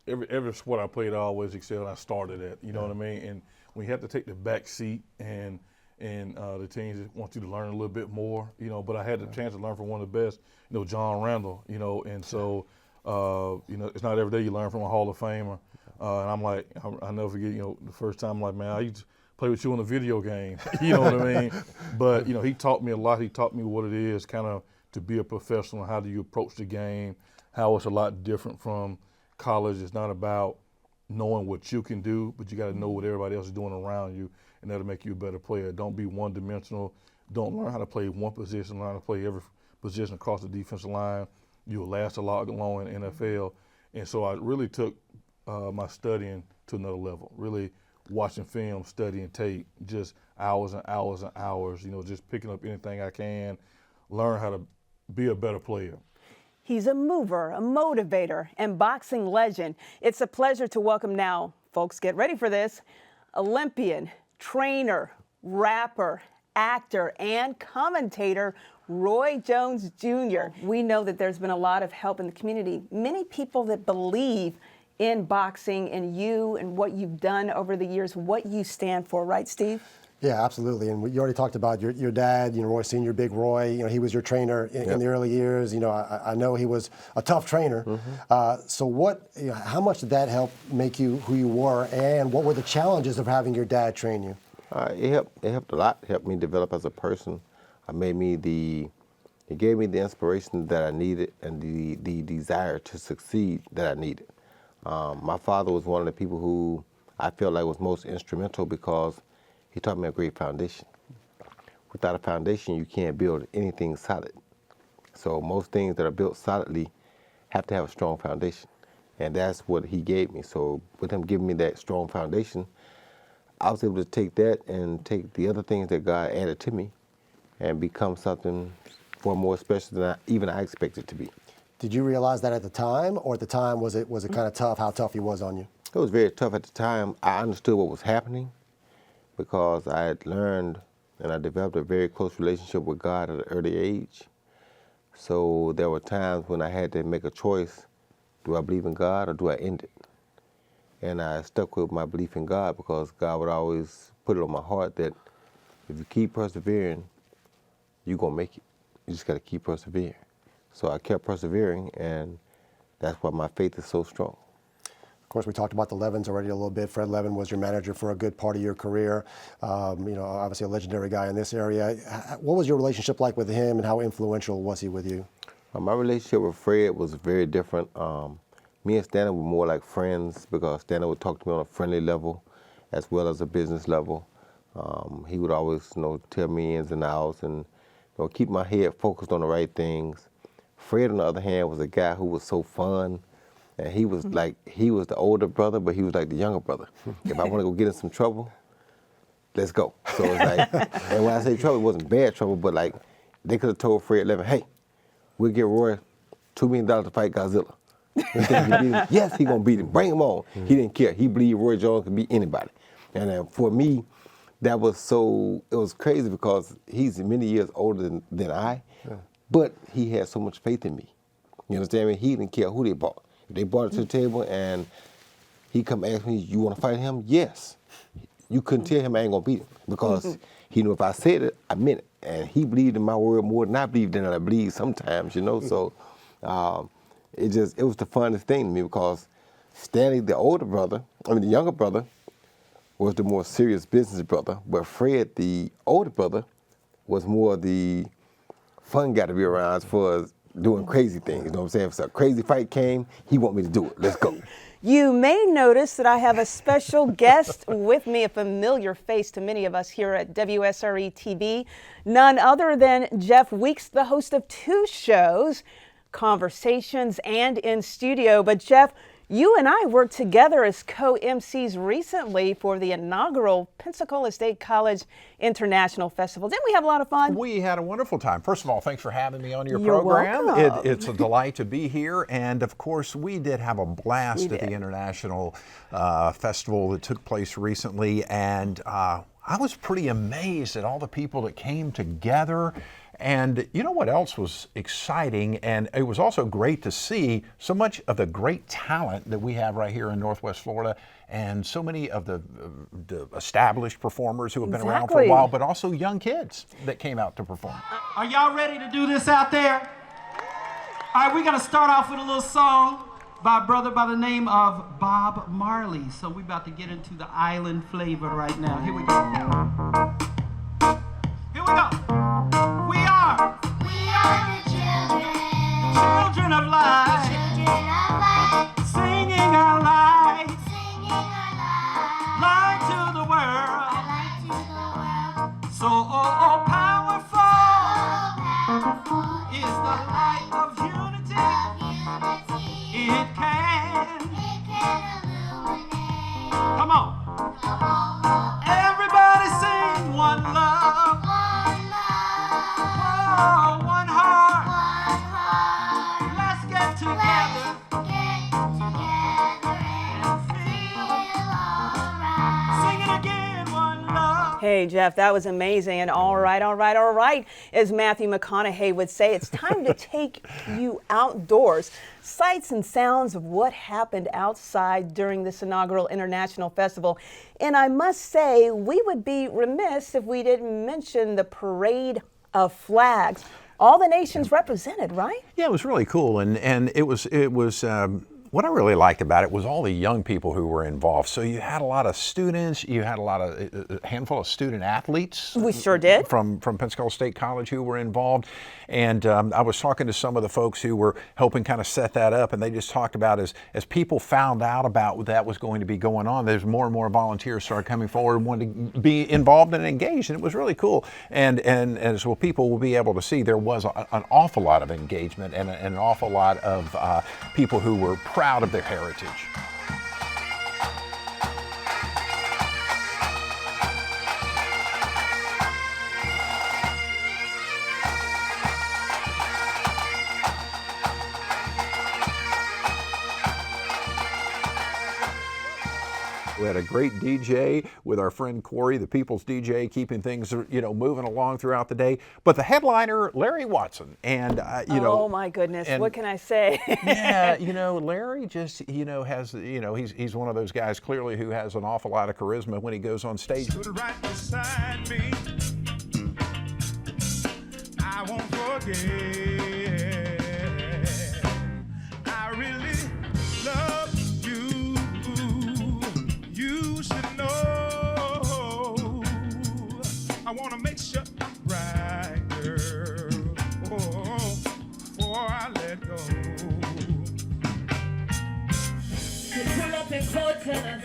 every sport I played, I always excelled. I started at, you know what I mean? And we had to take the back seat, and the teams want you to learn a little bit more, you know. But I had the chance to learn from one of the best, you know, John Randall, you know. And so, you know, it's not every day you learn from a Hall of Famer. And I'm like, I'll never forget, you know, the first time I'm like, man, I used to play with you in a video game, you know what I mean? But, you know, he taught me a lot. He taught me what it is kind of to be a professional, how do you approach the game, how it's a lot different from college. It's not about knowing what you can do, but you got to know what everybody else is doing around you, and that'll make you a better player. Don't be one-dimensional. Don't learn how to play one position, learn how to play every position across the defensive line. You'll last a lot longer in the NFL. And so I really took my studying to another level, really watching film, studying tape, just hours and hours and hours, you know, just picking up anything I can, learn how to be a better player. He's a mover, a motivator, and boxing legend. It's a pleasure to welcome now, folks, get ready for this, Olympian, trainer, rapper, actor, and commentator, Roy Jones Jr. We know that there's been a lot of help in the community. Many people that believe in boxing and you and what you've done over the years, what you stand for, right, Steve? Yeah, absolutely. And you already talked about your dad, you know, Roy Sr., Big Roy. You know, he was your trainer in the early years. You know, I know he was a tough trainer. So what, you know, how much did that help make you who you were, and what were the challenges of having your dad train you? It helped a lot. It helped me develop as a person. It gave me the inspiration that I needed and the desire to succeed that I needed. My father was one of the people who I felt like was most instrumental because he taught me a great foundation. Without a foundation, you can't build anything solid. So most things that are built solidly have to have a strong foundation. And that's what he gave me. So with him giving me that strong foundation, I was able to take that and take the other things that God added to me and become something far more special than even I expected to be. Did you realize that at the time, or at the time was it kind of tough, how tough he was on you? It was very tough at the time. I understood what was happening because I had learned and I developed a very close relationship with God at an early age. So there were times when I had to make a choice. Do I believe in God or do I end it? And I stuck with my belief in God because God would always put it on my heart that if you keep persevering, you're going to make it. You just got to keep persevering. So I kept persevering, and that's why my faith is so strong. Of course, we talked about the Levins already a little bit. Fred Levin was your manager for a good part of your career. You know, obviously a legendary guy in this area. What was your relationship like with him, and how influential was he with you? My relationship with Fred was very different. Me and Stanley were more like friends because Stanley would talk to me on a friendly level as well as a business level. He would always, you know, tell me ins and outs and, you know, keep my head focused on the right things. Fred, on the other hand, was a guy who was so fun. And he was like, he was the older brother, but he was like the younger brother. If I want to go get in some trouble, let's go. So it's like, and when I say trouble, it wasn't bad trouble, but like, they could have told Fred Levin, hey, we'll get Roy $2 million to fight Godzilla. Yes, he gonna beat him. Bring him on. He didn't care. He believed Roy Jones could beat anybody. And for me, that was so, it was crazy because he's many years older than I, but he had so much faith in me. You understand me? He didn't care who they bought. If they brought it to the table and he come ask me, you want to fight him? Yes. You couldn't tell him I ain't going to beat him because he knew if I said it, I meant it. And he believed in my word more than I believed in it. I believe sometimes, you know. So it was the funnest thing to me because Stanley, the younger brother, was the more serious business brother. But Fred, the older brother, was more the fun guy to be around as far as doing crazy things, you know what I'm saying? If a crazy fight came, he want me to do it. Let's go. You may notice that I have a special guest with me, a familiar face to many of us here at WSRE TV, none other than Jeff Weeks, the host of 2 shows, Conversations and In Studio. But Jeff, you and I worked together as co-MCs recently for the inaugural Pensacola State College International Festival. Didn't we have a lot of fun? We had a wonderful time. First of all, thanks for having me on your You're program. welcome. It's a delight to be here. And of course, we did have a blast at the International Festival that took place recently. And I was pretty amazed at all the people that came together And you know what else was exciting? And it was also great to see so much of the great talent that we have right here in Northwest Florida, and so many of the established performers who have been around for a while, but also young kids that came out to perform. Are y'all ready to do this out there? All right, we're gonna start off with a little song by a brother by the name of Bob Marley. So we're about to get into the island flavor right now. Here we go. Here we go. We are the children of light, singing our light, light to the world. So powerful is the light of unity. It can illuminate. Come on. Everybody sing one love. Oh, one heart. Let's get together. And feel alright. Sing it again, one love. Hey, Jeff, that was amazing. And all right, as Matthew McConaughey would say, it's time to take you outdoors. Sights and sounds of what happened outside during this inaugural International Festival. And I must say, we would be remiss if we didn't mention the parade of flags. All the nations represented, right? Yeah, it was really cool, and it was what I really liked about it was all the young people who were involved. So you had a lot of students, you had a handful of student athletes. We sure did. From Pensacola State College who were involved. And I was talking to some of the folks who were helping kind of set that up, and they just talked about as people found out about what that was going to be going on, there's more and more volunteers started coming forward and wanted to be involved and engaged, and it was really cool. And as well, people will be able to see, there was an awful lot of engagement and an awful lot of people who were proud of their heritage. We had a great DJ with our friend Corey, the People's DJ, keeping things moving along throughout the day. But the headliner, Larry Watson, and oh my goodness, what can I say? Yeah, Larry just has he's one of those guys clearly who has an awful lot of charisma when he goes on stage. Right beside me, I won't forget. I really love. You should know I want to make sure I'm right, girl, before I let go. You pull up in coat tennis,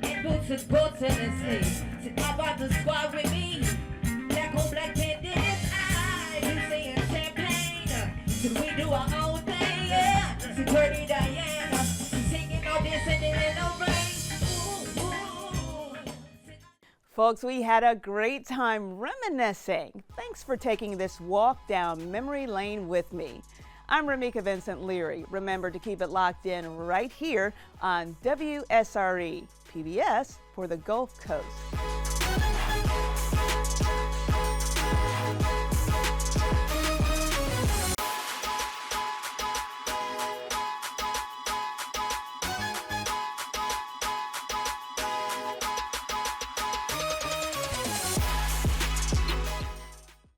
in boots and sports tennis. Sit up on the squad with me, black on black pendants. You saying champagne, so we do our own thing, yeah. So Dirty Diana, singing all this and then no rain. Folks, we had a great time reminiscing. Thanks for taking this walk down memory lane with me. I'm Rameca Vincent Leary. Remember to keep it locked in right here on WSRE, PBS for the Gulf Coast.